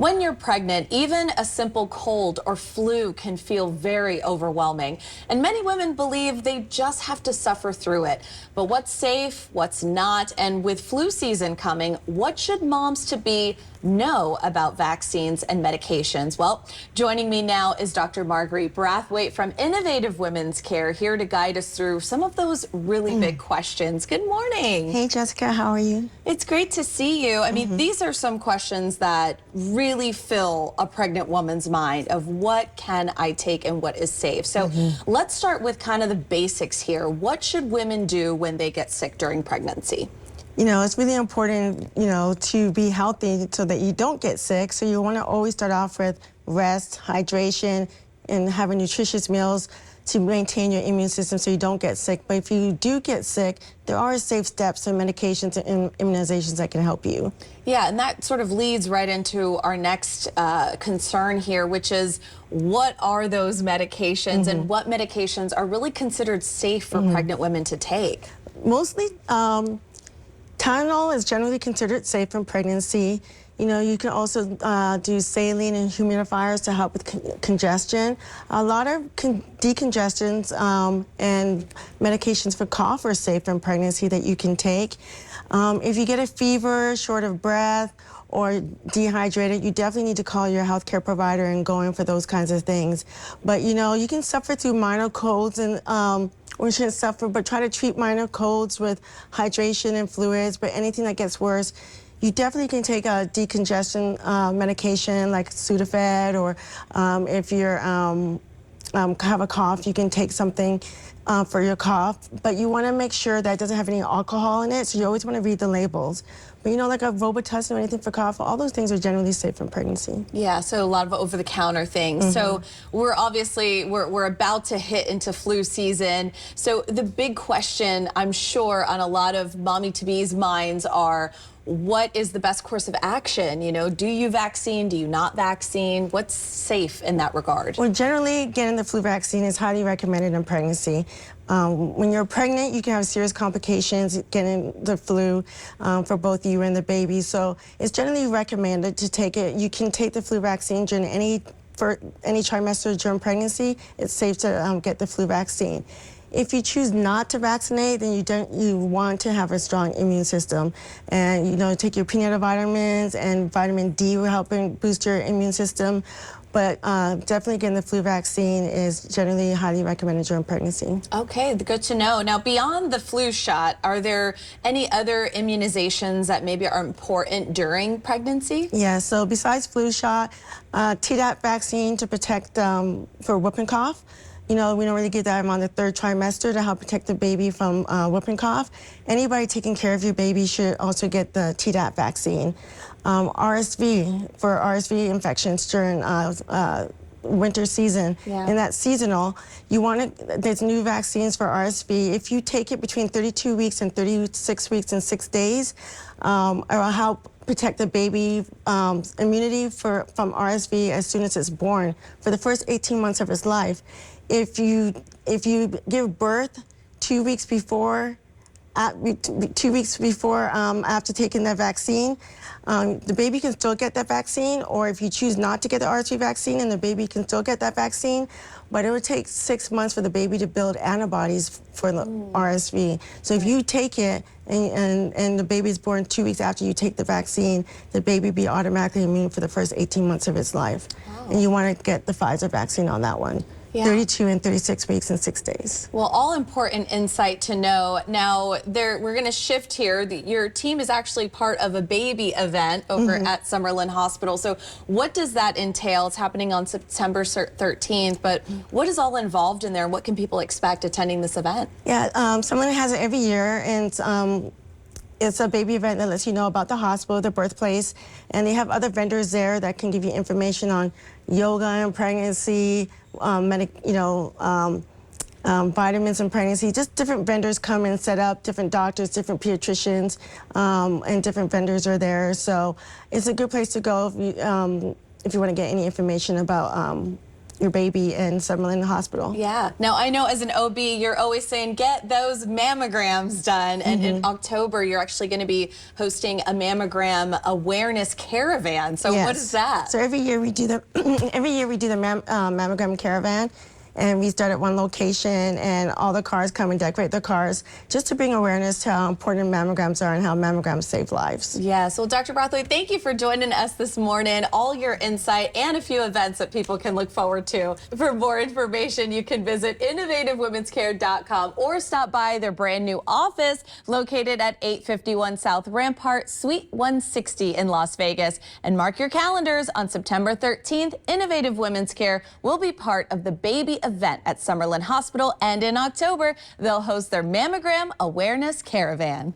When you're pregnant, even a simple cold or flu can feel very overwhelming. And many women believe they just have to suffer through it. But what's safe, what's not? And with flu season coming, what should moms-to-be know about vaccines and medications? Well, joining me now is Dr. Marguerite Brathwaite from Innovative Women's Care, here to guide us through some of those really big questions. Good morning. Hey, Jessica, how are you? It's great to see you. I mean, these are some questions that really fill a pregnant woman's mind of what can I take and what is safe. So let's start with kind of the basics here. What should women do when they get sick during pregnancy? You know, it's really important, to be healthy so that you don't get sick. So you want to always start off with rest, hydration, and having nutritious meals to maintain your immune system so you don't get sick. But if you do get sick, there are safe steps and medications and immunizations that can help you. Yeah, and that sort of leads right into our next concern here, which is what are those medications and what medications are really considered safe for pregnant women to take? Mostly, Tylenol is generally considered safe in pregnancy. You can also do saline and humidifiers to help with congestion. A lot of decongestants and medications for cough are safe in pregnancy that you can take. If you get a fever, short of breath, or dehydrated, you definitely need to call your healthcare provider and go in for those kinds of things. But you can suffer through minor colds and or you shouldn't suffer, but try to treat minor colds with hydration and fluids. But anything that gets worse, you definitely can take a decongestion medication like Sudafed, or if you're have a cough, you can take something for your cough. But you want to make sure that it doesn't have any alcohol in it, so you always want to read the labels. But like a Robitussin or anything for cough, all those things are generally safe in pregnancy. Yeah, so a lot of over-the-counter things. So we're obviously, we're about to hit into flu season. So the big question, I'm sure, on a lot of mommy-to-be's minds are, what is the best course of action? Do you vaccine? Do you not vaccine? What's safe in that regard? Well, generally, getting the flu vaccine is highly recommended in pregnancy. When you're pregnant, you can have serious complications getting the flu for both you and the baby. So it's generally recommended to take it. You can take the flu vaccine during any trimester during pregnancy. It's safe to get the flu vaccine. If you choose not to vaccinate, then you want to have a strong immune system. And, take your prenatal vitamins, and vitamin D will help boost your immune system. But definitely getting the flu vaccine is generally highly recommended during pregnancy. Okay, good to know. Now, beyond the flu shot, are there any other immunizations that maybe are important during pregnancy? Yeah, so besides flu shot, Tdap vaccine to protect for whooping cough. We don't really give that around the third trimester to help protect the baby from whooping cough. Anybody taking care of your baby should also get the Tdap vaccine. RSV, for RSV infections during winter season, and that's seasonal. There's new vaccines for RSV. If you take it between 32 weeks and 36 weeks and 6 days, it will help protect the baby immunity from RSV as soon as it's born for the first 18 months of its life. If you give birth 2 weeks before, after taking that vaccine, the baby can still get that vaccine, or if you choose not to get the RSV vaccine, and the baby can still get that vaccine, but it would take 6 months for the baby to build antibodies for the RSV. So if you take it and the baby's born 2 weeks after you take the vaccine, the baby be automatically immune for the first 18 months of its life. And you want to get the Pfizer vaccine on that one. 32 and 36 weeks and 6 days. Well, all important insight to know. Now, we're going to shift here. Your team is actually part of a baby event over at Summerlin Hospital. So what does that entail? It's happening on September 13th, but what is all involved in there, and what can people expect attending this event? Yeah, Summerlin has it every year, and it's a baby event that lets you know about the hospital, the birthplace, and they have other vendors there that can give you information on yoga and pregnancy, vitamins in pregnancy. Just different vendors come and set up, different doctors, different pediatricians, and different vendors are there. So it's a good place to go if you want to get any information about your baby in Summerlin Hospital. Yeah. Now, I know as an OB, you're always saying, get those mammograms done. And in October, you're actually going to be hosting a mammogram awareness caravan. So what is that? So every year we do the mammogram caravan. And we start at one location, and all the cars come and decorate the cars just to bring awareness to how important mammograms are and how mammograms save lives. Yes. Well, Dr. Brathwaite, thank you for joining us this morning. All your insight and a few events that people can look forward to. For more information, you can visit innovativewomenscare.com or stop by their brand new office located at 851 South Rampart, Suite 160 in Las Vegas. And mark your calendars on September 13th. Innovative Women's Care will be part of the baby event at Summerlin Hospital, and in October, they'll host their mammogram awareness caravan.